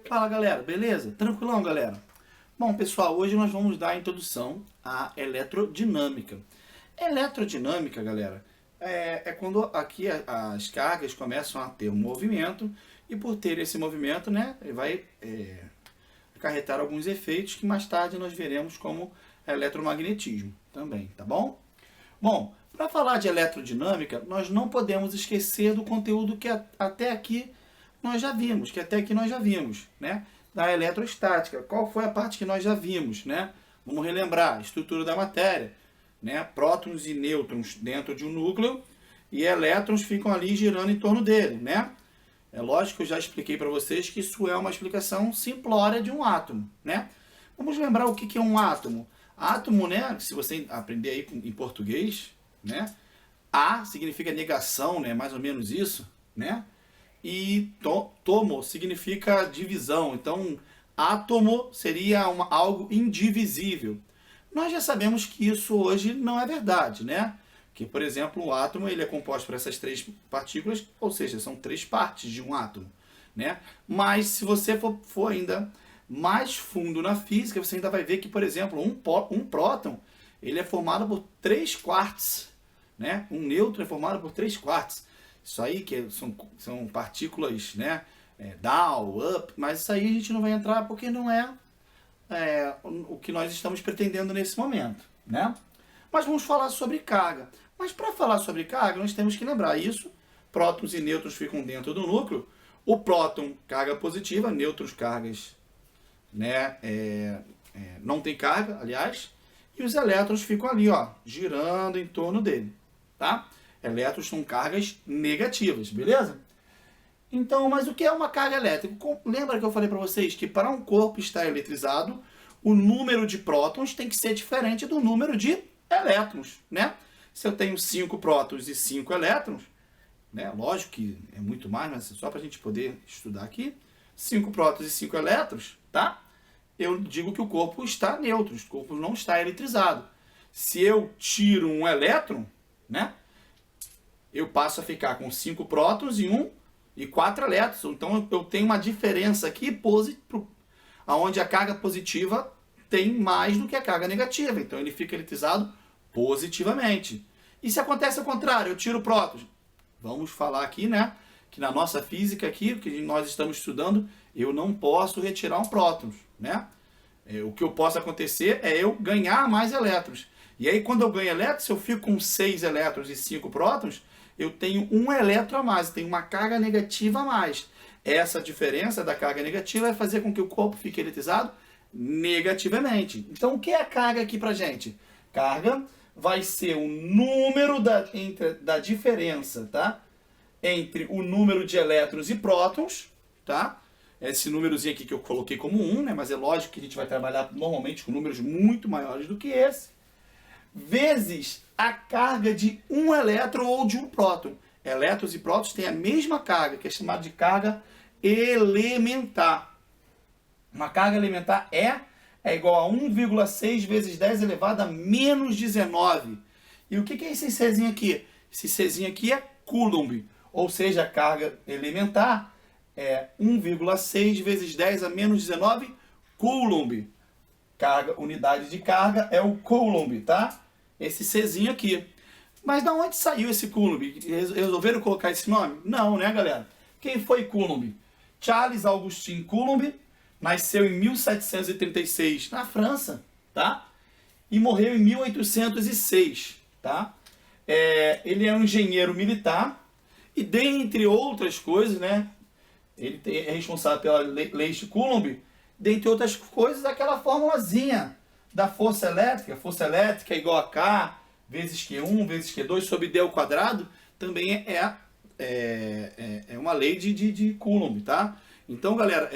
Fala galera, beleza? Tranquilão galera? Bom pessoal, hoje nós vamos dar a introdução à eletrodinâmica. Eletrodinâmica, galera, é quando aqui as cargas começam a ter um movimento e por ter esse movimento, né, ele vai acarretar alguns efeitos que mais tarde nós veremos como eletromagnetismo também, tá bom? Bom, para falar de eletrodinâmica, nós não podemos esquecer do conteúdo que até aqui nós já vimos, né? Da eletrostática. Qual foi a parte que nós já vimos, né? Vamos relembrar, estrutura da matéria, né? Prótons e nêutrons dentro de um núcleo e elétrons ficam ali girando em torno dele, né? É lógico que eu já expliquei para vocês que isso é uma explicação simplória de um átomo, né? Vamos lembrar o que é um átomo. Átomo, né? Se você aprender aí em português, né? A significa negação, né? Mais ou menos isso, né? E tomo significa divisão. Então, átomo seria algo indivisível. Nós já sabemos que isso hoje não é verdade, né? Que, por exemplo, o átomo ele é composto por essas três partículas, ou seja, são três partes de um átomo, né? Mas se você for ainda mais fundo na física, você ainda vai ver que, por exemplo, um próton ele é formado por 3 quartos, né? Um nêutron é formado por 3 quartos. Isso aí que são partículas, né, down, up, mas isso aí a gente não vai entrar porque não é o que nós estamos pretendendo nesse momento, né? Mas vamos falar sobre carga. Mas para falar sobre carga, nós temos que lembrar isso. Prótons e nêutrons ficam dentro do núcleo. O próton, carga positiva, nêutrons, cargas, né, não tem carga, aliás. E os elétrons ficam ali, ó, girando em torno dele, tá? Elétrons são cargas negativas, beleza? Então, mas o que é uma carga elétrica? Lembra que eu falei para vocês que para um corpo estar eletrizado, o número de prótons tem que ser diferente do número de elétrons, né? Se eu tenho 5 prótons e 5 elétrons, né? Lógico que é muito mais, mas só para a gente poder estudar aqui, 5 prótons e 5 elétrons, tá? Eu digo que o corpo está neutro, o corpo não está eletrizado. Se eu tiro um elétron, né? Eu passo a ficar com 5 prótons e 4 elétrons. Então eu tenho uma diferença aqui onde a carga positiva tem mais do que a carga negativa. Então ele fica eletrizado positivamente. E se acontece ao contrário, eu tiro prótons? Vamos falar aqui, né? Que na nossa física aqui, que nós estamos estudando, eu não posso retirar um próton, né? O que eu posso acontecer é eu ganhar mais elétrons. E aí quando eu ganho elétrons, se eu fico com 6 elétrons e 5 prótons, eu tenho um elétron a mais, eu tenho uma carga negativa a mais. Essa diferença da carga negativa vai fazer com que o corpo fique eletrizado negativamente. Então, o que é a carga aqui pra gente? Carga vai ser o número da diferença, tá? Entre o número de elétrons e prótons, tá? Esse númerozinho aqui que eu coloquei como 1, né? Mas é lógico que a gente vai trabalhar normalmente com números muito maiores do que esse, vezes a carga de um elétron ou de um próton. Elétrons e prótons têm a mesma carga, que é chamada de carga elementar. Uma carga elementar é igual a 1,6 vezes 10 elevado a menos 19. E o que é esse Czinho aqui? Esse Czinho aqui é Coulomb, ou seja, a carga elementar é 1,6 vezes 10 a menos 19 Coulomb. Unidade de carga é o Coulomb, tá? Esse Czinho aqui. Mas da onde saiu esse Coulomb? Resolveram colocar esse nome? Não, né, galera? Quem foi Coulomb? Charles Augustin Coulomb nasceu em 1736 na França, tá? E morreu em 1806, tá? Ele é um engenheiro militar e, dentre outras coisas, né? Ele é responsável pela lei de Coulomb, dentre outras coisas, aquela formulazinha da força elétrica é igual a K vezes Q1 vezes Q2 sobre D ao quadrado, também é uma lei de Coulomb, tá? Então, galera,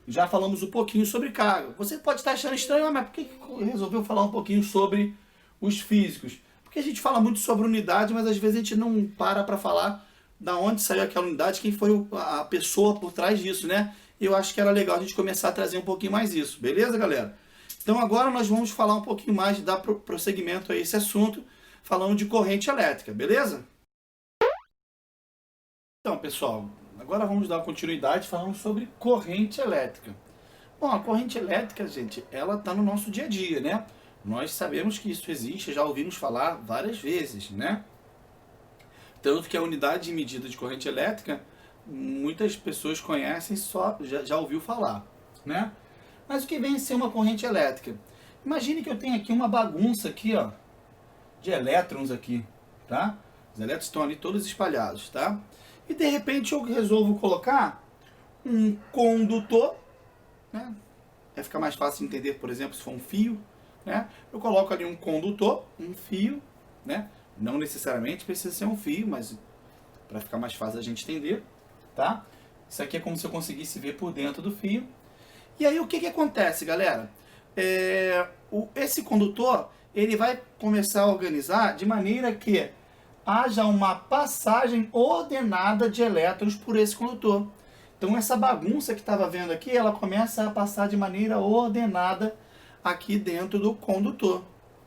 já falamos um pouquinho sobre carga. Você pode estar achando estranho, mas por que resolveu falar um pouquinho sobre os físicos? Porque a gente fala muito sobre unidade, mas às vezes a gente não para falar da onde saiu aquela unidade, quem foi a pessoa por trás disso, né? e eu acho que era legal a gente começar a trazer um pouquinho mais isso, beleza, galera? Então agora nós vamos falar um pouquinho mais, dar prosseguimento a esse assunto, falando de corrente elétrica, beleza? Então, pessoal, agora vamos dar continuidade falando sobre corrente elétrica. Bom, a corrente elétrica, gente, ela está no nosso dia a dia, né? Nós sabemos que isso existe, já ouvimos falar várias vezes, né? Tanto que a unidade de medida de corrente elétrica, muitas pessoas conhecem, já ouviu falar, né? Mas o que vem a ser uma corrente elétrica? Imagine que eu tenho aqui uma bagunça aqui, ó, de elétrons aqui, tá? Os elétrons estão ali todos espalhados, tá? E de repente eu resolvo colocar um condutor, né? Vai ficar mais fácil de entender, por exemplo, se for um fio, né? Eu coloco ali um condutor, um fio, né? Não necessariamente precisa ser um fio, mas para ficar mais fácil a gente entender, tá? Isso aqui é como se eu conseguisse ver por dentro do fio. E aí o que acontece, galera? Esse condutor, ele vai começar a organizar de maneira que haja uma passagem ordenada de elétrons por esse condutor. Então essa bagunça que estava vendo aqui, ela começa a passar de maneira ordenada aqui dentro do condutor.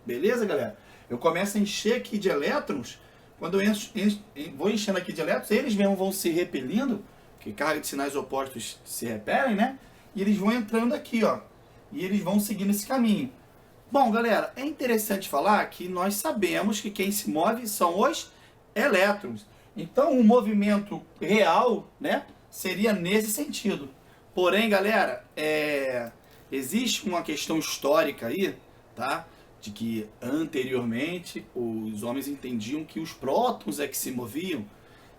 Beleza, galera? Eu começo a encher aqui de elétrons. Quando eu vou enchendo aqui de elétrons, eles mesmos vão se repelindo, porque carga de sinais opostos se repelem, né? E eles vão entrando aqui, ó. E eles vão seguindo esse caminho. Bom, galera, é interessante falar que nós sabemos que quem se move são os elétrons. Então, o movimento real, né, seria nesse sentido. Porém, galera, existe uma questão histórica aí, tá? De que anteriormente os homens entendiam que os prótons é que se moviam.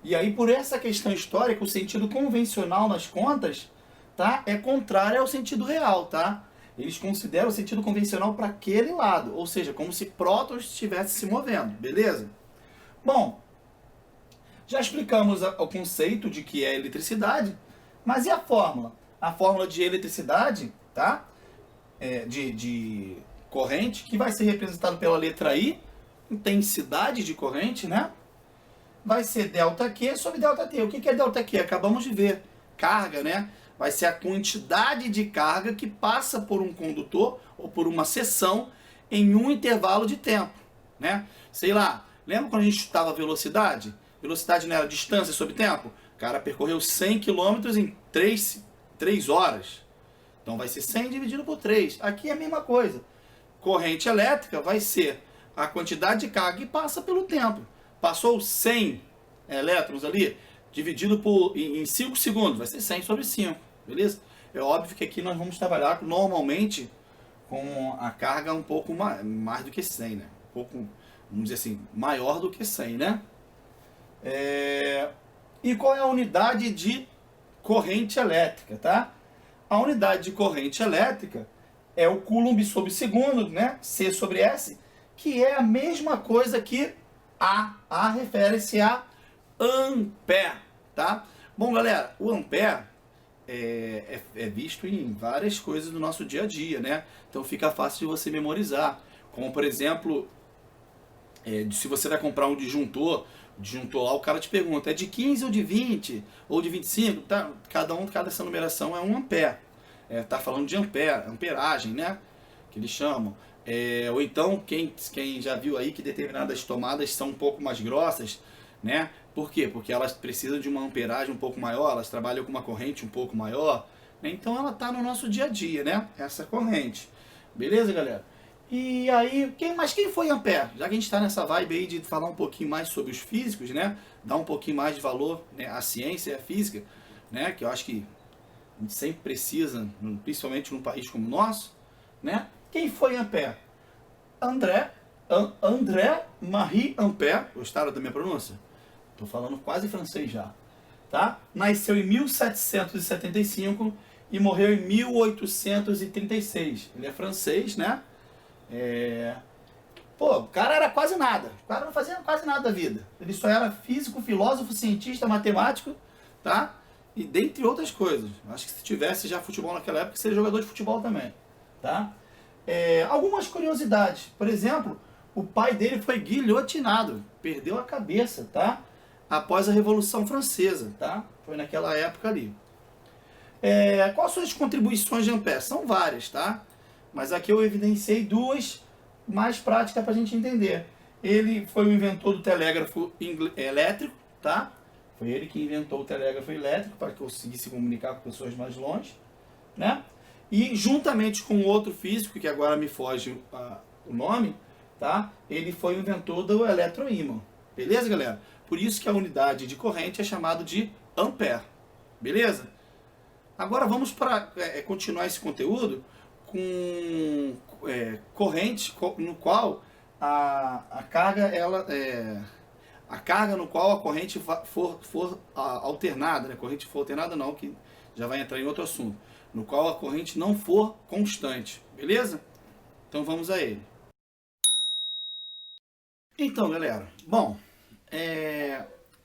E aí, por essa questão histórica, o sentido convencional nas contas, tá, é contrário ao sentido real, tá? Eles consideram o sentido convencional para aquele lado, ou seja, como se prótons estivessem se movendo, beleza? Bom, já explicamos o conceito de que é eletricidade, mas e a fórmula? A fórmula de eletricidade, tá? De corrente, que vai ser representado pela letra I, intensidade de corrente, né? Vai ser ΔQ sobre ΔT. O que é ΔQ? Acabamos de ver. Carga, né? Vai ser a quantidade de carga que passa por um condutor ou por uma seção em um intervalo de tempo, né? Sei lá, lembra quando a gente estudava velocidade? Velocidade não era distância sobre tempo? O cara percorreu 100 km em 3 horas. Então vai ser 100 dividido por 3. Aqui é a mesma coisa. Corrente elétrica vai ser a quantidade de carga que passa pelo tempo. Passou 100 elétrons ali, dividido em 5 segundos, vai ser 100 sobre 5, beleza? É óbvio que aqui nós vamos trabalhar normalmente com a carga um pouco mais do que 100, né? Um pouco, vamos dizer assim, maior do que 100, né? E qual é a unidade de corrente elétrica, tá? A unidade de corrente elétrica é o Coulomb sobre segundo, né? C sobre S, que é a mesma coisa que A. A refere-se a ampere, tá? Bom, galera, o ampere é visto em várias coisas do nosso dia a dia, né? Então fica fácil de você memorizar. Como, por exemplo, se você vai comprar um disjuntor lá, o cara te pergunta, é de 15 ou de 20? Ou de 25? Tá? Cada essa numeração é um ampere. Tá falando de ampere, amperagem, né? Que eles chamam. Ou então, quem já viu aí que determinadas tomadas são um pouco mais grossas, né? Por quê? Porque elas precisam de uma amperagem um pouco maior, elas trabalham com uma corrente um pouco maior, né? Então ela está no nosso dia a dia, né? Essa corrente. Beleza, galera? E aí, quem foi Ampere? Já que a gente está nessa vibe aí de falar um pouquinho mais sobre os físicos, né? Dar um pouquinho mais de valor, né, à ciência e à física, né? Que eu acho que a gente sempre precisa, principalmente num país como o nosso, né? Quem foi Ampere? André-Marie Ampère. Gostaram da minha pronúncia? Estou falando quase francês já. Tá? Nasceu em 1775 e morreu em 1836. Ele é francês, né? Pô, o cara era quase nada. O cara não fazia quase nada da vida. Ele só era físico, filósofo, cientista, matemático, tá? E dentre outras coisas. Acho que se tivesse já futebol naquela época, seria jogador de futebol também, tá? Algumas curiosidades. Por exemplo, o pai dele foi guilhotinado, perdeu a cabeça, tá? Após a Revolução Francesa, tá? Foi naquela época ali. Quais são as contribuições de Ampère? São várias, tá? Mas aqui eu evidenciei duas mais práticas para a gente entender. Ele foi o inventor do telégrafo elétrico, tá? Foi ele que inventou o telégrafo elétrico para que conseguisse se comunicar com pessoas mais longe, né? E juntamente com outro físico, que agora me foge o nome, tá? Ele foi o inventor do eletroímã. Beleza, galera? Por isso que a unidade de corrente é chamada de ampere. Beleza? Agora vamos para continuar esse conteúdo com corrente no qual a carga a carga no qual a corrente for alternada, né? Corrente for alternada não, que já vai entrar em outro assunto, no qual a corrente não for constante, beleza? Então vamos a ele. Então, galera, bom,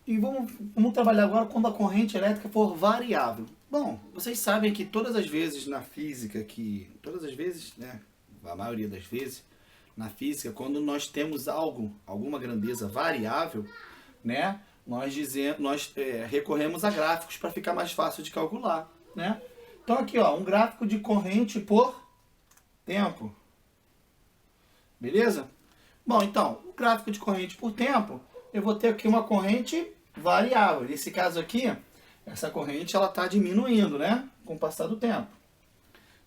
e vamos trabalhar agora quando a corrente elétrica for variável. Bom, vocês sabem que todas as vezes na física, todas as vezes, né, a maioria das vezes, na física, quando nós temos alguma grandeza variável, né, nós recorremos a gráficos para ficar mais fácil de calcular, né? Então aqui, ó, um gráfico de corrente por tempo. Beleza? Bom, então, o gráfico de corrente por tempo, eu vou ter aqui uma corrente variável. Nesse caso aqui, essa corrente ela está diminuindo, né, com o passar do tempo.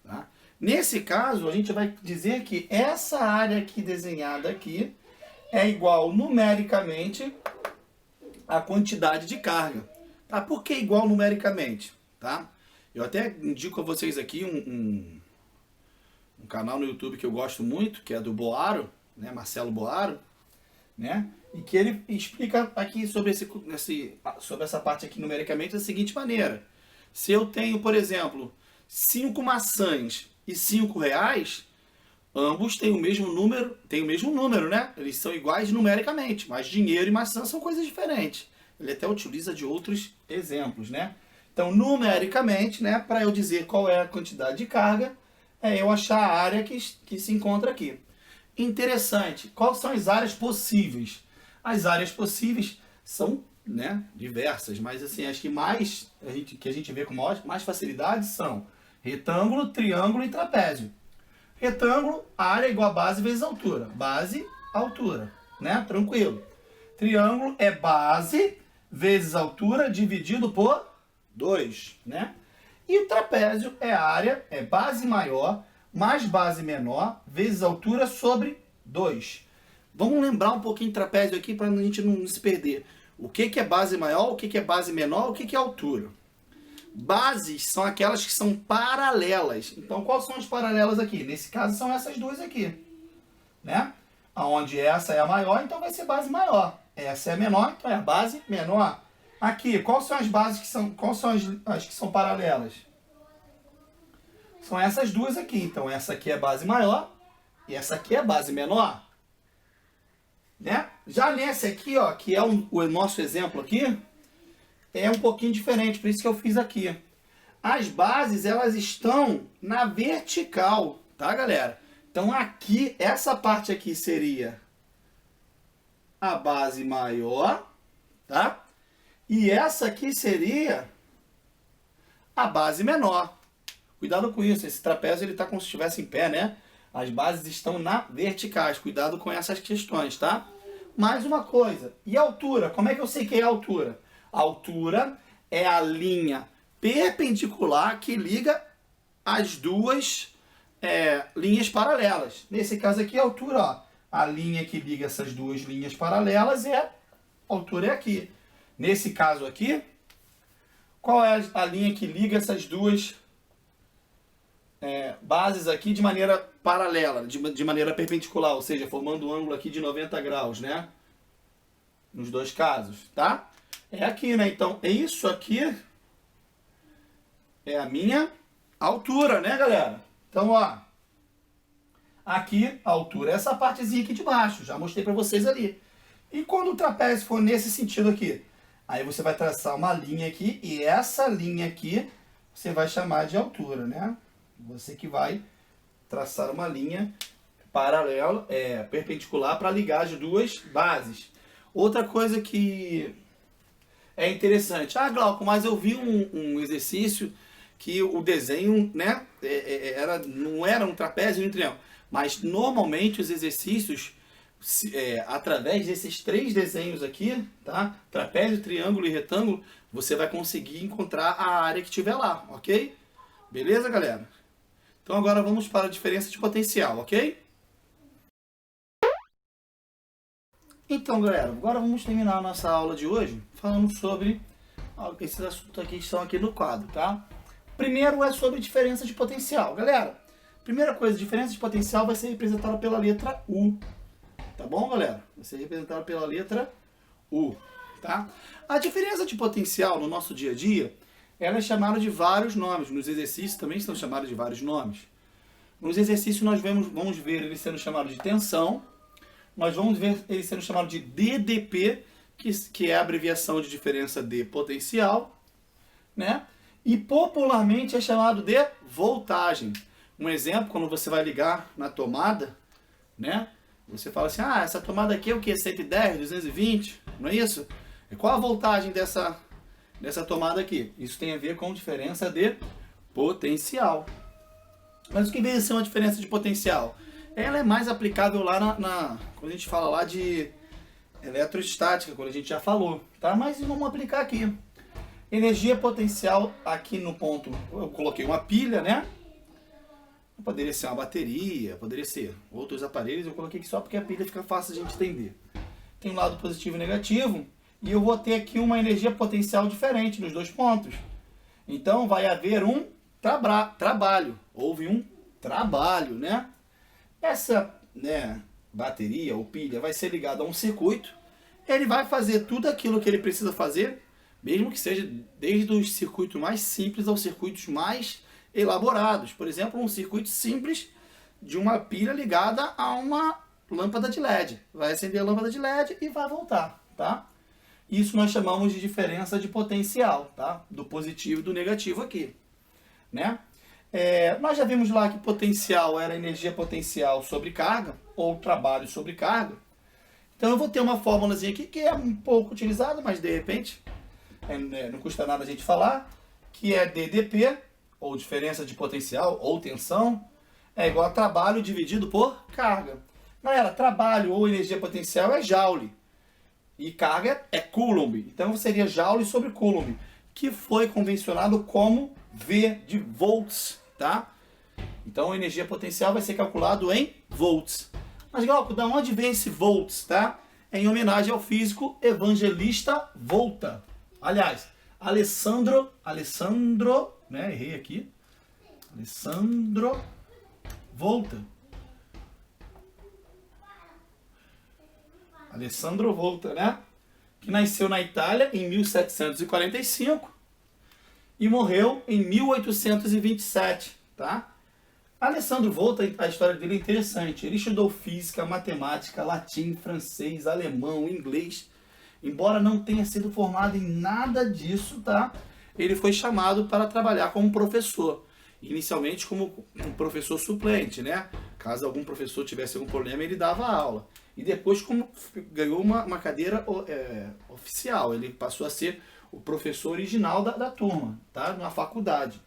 Tá? Nesse caso, a gente vai dizer que essa área aqui desenhada aqui é igual numericamente à quantidade de carga. Tá? Por que igual numericamente? Tá? Eu até indico a vocês aqui um canal no YouTube que eu gosto muito, que é do Boaro, né, Marcelo Boaro, né? E que ele explica aqui sobre essa parte aqui numericamente da seguinte maneira. Se eu tenho, por exemplo, 5 maçãs e 5 reais, ambos têm o mesmo número, né? Eles são iguais numericamente, mas dinheiro e maçã são coisas diferentes. Ele até utiliza de outros exemplos, né? Então, numericamente, né, para eu dizer qual é a quantidade de carga, é eu achar a área que se encontra aqui. Interessante. Quais são as áreas possíveis? As áreas possíveis são, né, diversas, mas assim, as que a gente vê com mais facilidade são retângulo, triângulo e trapézio. Retângulo, área é igual a base vezes altura. Base, altura, né? Tranquilo. Triângulo é base vezes altura dividido por 2, né? E o trapézio é área, é base maior mais base menor vezes altura sobre 2. Vamos lembrar um pouquinho de trapézio aqui para a gente não se perder. O que é base maior, o que é base menor, o que é altura. Bases são aquelas que são paralelas. Então, quais são as paralelas aqui? Nesse caso, são essas duas aqui, né? Onde essa é a maior, então vai ser base maior. Essa é a menor, então é a base menor. Aqui, quais são as bases quais são as que são paralelas? São essas duas aqui. Então, essa aqui é a base maior e essa aqui é a base menor. Né? Já nesse aqui, ó, que é o nosso exemplo aqui, é um pouquinho diferente, por isso que eu fiz aqui. As bases, elas estão na vertical, tá, galera? Então, aqui, essa parte aqui seria a base maior, tá? E essa aqui seria a base menor. Cuidado com isso, esse trapézio ele está como se estivesse em pé, né? As bases estão na verticais, cuidado com essas questões, tá? Mais uma coisa, e a altura? Como é que eu sei que é a altura? A altura é a linha perpendicular que liga as duas linhas paralelas. Nesse caso aqui, a altura, ó, a linha que liga essas duas linhas paralelas a altura é aqui. Nesse caso aqui, qual é a linha que liga essas duas bases aqui de maneira paralela, de maneira perpendicular, ou seja, formando um ângulo aqui de 90 graus, né? Nos dois casos, tá? É aqui, né? Então, isso aqui é a minha altura, né, galera? Então, ó, aqui a altura é essa partezinha aqui de baixo, já mostrei pra vocês ali. E quando o trapézio for nesse sentido aqui, aí você vai traçar uma linha aqui e essa linha aqui você vai chamar de altura, né? Você que vai traçar uma linha paralela, perpendicular para ligar as duas bases. Outra coisa que é interessante. Ah, Glauco, mas eu vi um exercício que o desenho, né, não era um trapézio nem um triângulo, mas normalmente os exercícios, através desses três desenhos aqui, tá? Trapézio, triângulo e retângulo, você vai conseguir encontrar a área que estiver lá, ok? Beleza, galera? Então agora vamos para a diferença de potencial, ok? Então, galera, agora vamos terminar a nossa aula de hoje falando sobre esses assuntos aqui que estão aqui no quadro, tá? Primeiro é sobre diferença de potencial. Galera, primeira coisa, diferença de potencial vai ser representada pela letra U. Tá bom, galera? Vai ser representada pela letra U, tá? A diferença de potencial no nosso dia a dia, ela é chamada de vários nomes. Nos exercícios também são chamados de vários nomes. Nos exercícios nós vamos ver ele sendo chamado de tensão. Nós vamos ver ele sendo chamado de DDP, que é a abreviação de diferença de potencial, né? E popularmente é chamado de voltagem. Um exemplo, quando você vai ligar na tomada, né? Você fala assim, essa tomada aqui é o que? 110, 220, não é isso? E qual a voltagem dessa tomada aqui? Isso tem a ver com diferença de potencial. Mas o que vem a ser uma diferença de potencial? Ela é mais aplicável lá quando a gente fala lá de eletrostática, quando a gente já falou, tá? Mas vamos aplicar aqui. Energia potencial, aqui no ponto, eu coloquei uma pilha, né? Poderia ser uma bateria, poderia ser outros aparelhos, eu coloquei aqui só porque a pilha fica fácil de a gente entender. Tem um lado positivo e negativo, e eu vou ter aqui uma energia potencial diferente nos dois pontos. Então vai haver um trabalho, houve um trabalho, né? Essa, né, bateria ou pilha vai ser ligada a um circuito, ele vai fazer tudo aquilo que ele precisa fazer, mesmo que seja desde os circuitos mais simples aos circuitos mais elaborados. Por exemplo, um circuito simples de uma pilha ligada a uma lâmpada de LED. Vai acender a lâmpada de LED e vai voltar, tá? Isso nós chamamos de diferença de potencial, tá? Do positivo e do negativo aqui, né? Nós já vimos lá que potencial era energia potencial sobre carga, ou trabalho sobre carga. Então eu vou ter uma fórmulazinha aqui que é um pouco utilizada, mas de repente não custa nada a gente falar, que é DDP, ou diferença de potencial, ou tensão, é igual a trabalho dividido por carga. Galera, trabalho ou energia potencial é Joule, e carga é Coulomb. Então seria Joule sobre Coulomb, que foi convencionado como V de volts, tá? Então a energia potencial vai ser calculado em volts. Mas, Glauco, da onde vem esse volts, tá? É em homenagem ao físico Evangelista Volta. Aliás, Alessandro, né? Errei aqui. Alessandro Volta. Alessandro Volta, né? Que nasceu na Itália em 1745 e morreu em 1827, tá? Alessandro Volta, a história dele é interessante. Ele estudou física, matemática, latim, francês, alemão, inglês. Embora não tenha sido formado em nada disso, tá? Ele foi chamado para trabalhar como professor. Inicialmente como um professor suplente, né? Caso algum professor tivesse algum problema, ele dava aula. E depois ganhou uma cadeira oficial. Ele passou a ser o professor original da turma, tá? Na faculdade.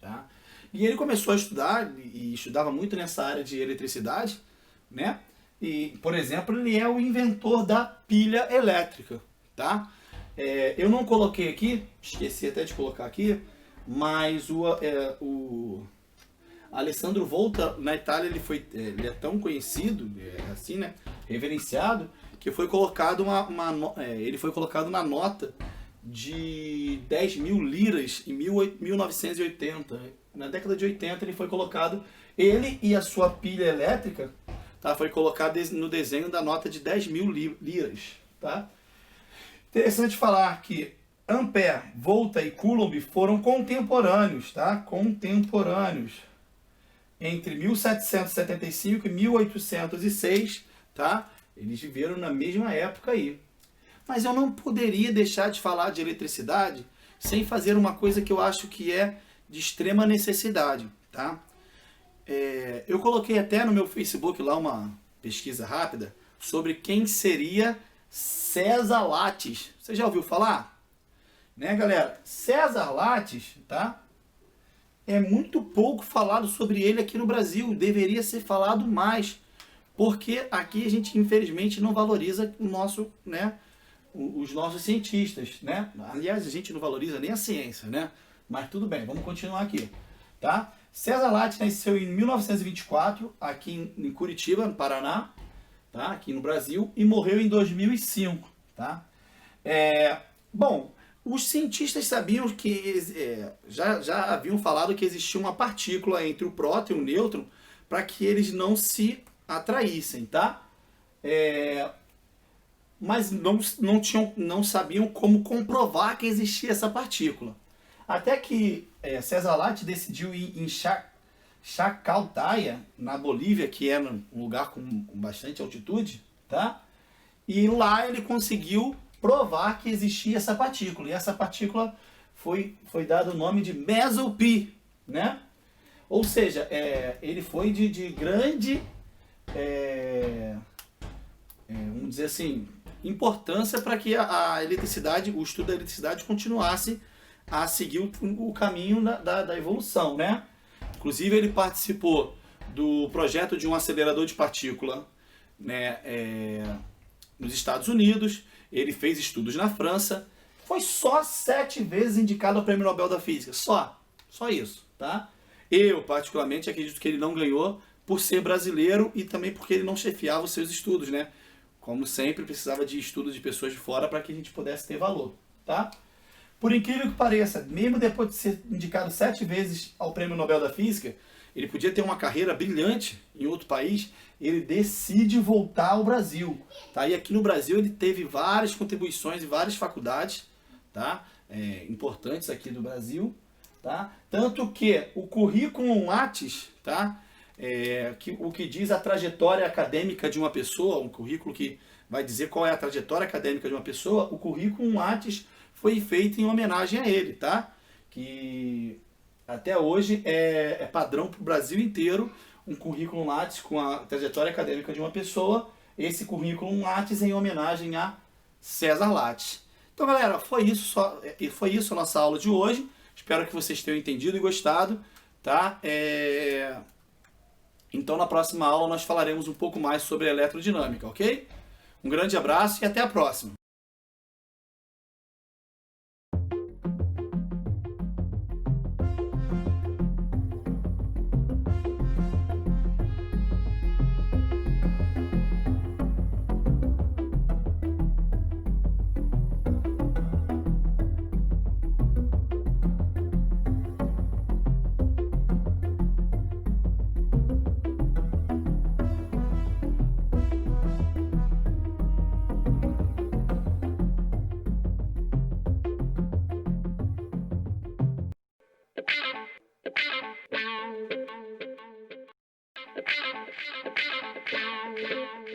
Tá? E ele começou a estudar, e estudava muito nessa área de eletricidade, né? E, por exemplo, ele é o inventor da pilha elétrica, tá? Eu não coloquei aqui, esqueci até de colocar aqui, mas o Alessandro Volta, na Itália, ele é tão conhecido, assim, né? Reverenciado, que foi colocado ele foi colocado na nota de 10 mil liras em 1980. Na década de 80 ele foi colocado, ele e a sua pilha elétrica, tá? Foi colocado no desenho da nota de 10 mil liras. Tá? Interessante falar que Ampère, Volta e Coulomb foram contemporâneos, tá? Contemporâneos entre 1775 e 1806, tá? Eles viveram na mesma época aí. Mas eu não poderia deixar de falar de eletricidade sem fazer uma coisa que eu acho que é de extrema necessidade, tá? Eu coloquei até no meu Facebook lá uma pesquisa rápida sobre quem seria César Lattes. Você já ouviu falar? Né, galera? César Lattes, tá? é muito pouco falado sobre ele aqui no Brasil. Deveria ser falado mais, porque aqui a gente infelizmente não valoriza o nosso, né, os nossos cientistas, né? Aliás, a gente não valoriza nem a ciência, né? Mas tudo bem, vamos continuar aqui, tá? César Lattes nasceu em 1924 aqui em Curitiba, no Paraná, tá? Aqui no Brasil, e morreu em 2005, tá? Bom, os cientistas sabiam que já haviam falado que existia uma partícula entre o próton e o nêutron para que eles não se atraíssem, tá? Mas não sabiam como comprovar que existia essa partícula. Até que César Lattes decidiu ir em Chacaltaya, na Bolívia, que é um lugar com bastante altitude, tá? E lá ele conseguiu provar que existia essa partícula. E essa partícula foi dado o nome de mesopi, né? Ou seja, ele foi de grande, vamos dizer assim, importância para que a eletricidade, o estudo da eletricidade continuasse a seguir o caminho da evolução, né? Inclusive ele participou do projeto de um acelerador de partícula, né, nos Estados Unidos. Ele fez estudos na França. Foi só 7 vezes indicado ao Prêmio Nobel da Física. Só isso, tá? Eu, particularmente, acredito que ele não ganhou por ser brasileiro e também porque ele não chefiava os seus estudos, né? Como sempre, precisava de estudos de pessoas de fora para que a gente pudesse ter valor, tá? Por incrível que pareça, mesmo depois de ser indicado 7 vezes ao Prêmio Nobel da Física, ele podia ter uma carreira brilhante em outro país, ele decide voltar ao Brasil, tá? E aqui no Brasil ele teve várias contribuições em várias faculdades, tá? Importantes aqui do Brasil, tá? Tanto que o currículo Lattes, tá? O que diz a trajetória acadêmica de uma pessoa, um currículo que vai dizer qual é a trajetória acadêmica de uma pessoa, o currículo Lattes foi feito em homenagem a ele, tá? Que até hoje é padrão para o Brasil inteiro, um currículo Lattes com a trajetória acadêmica de uma pessoa. Esse currículo Lattes em homenagem a César Lattes. Então, galera, foi isso a nossa aula de hoje. Espero que vocês tenham entendido e gostado, tá? Então, na próxima aula nós falaremos um pouco mais sobre eletrodinâmica, ok? Um grande abraço e até a próxima!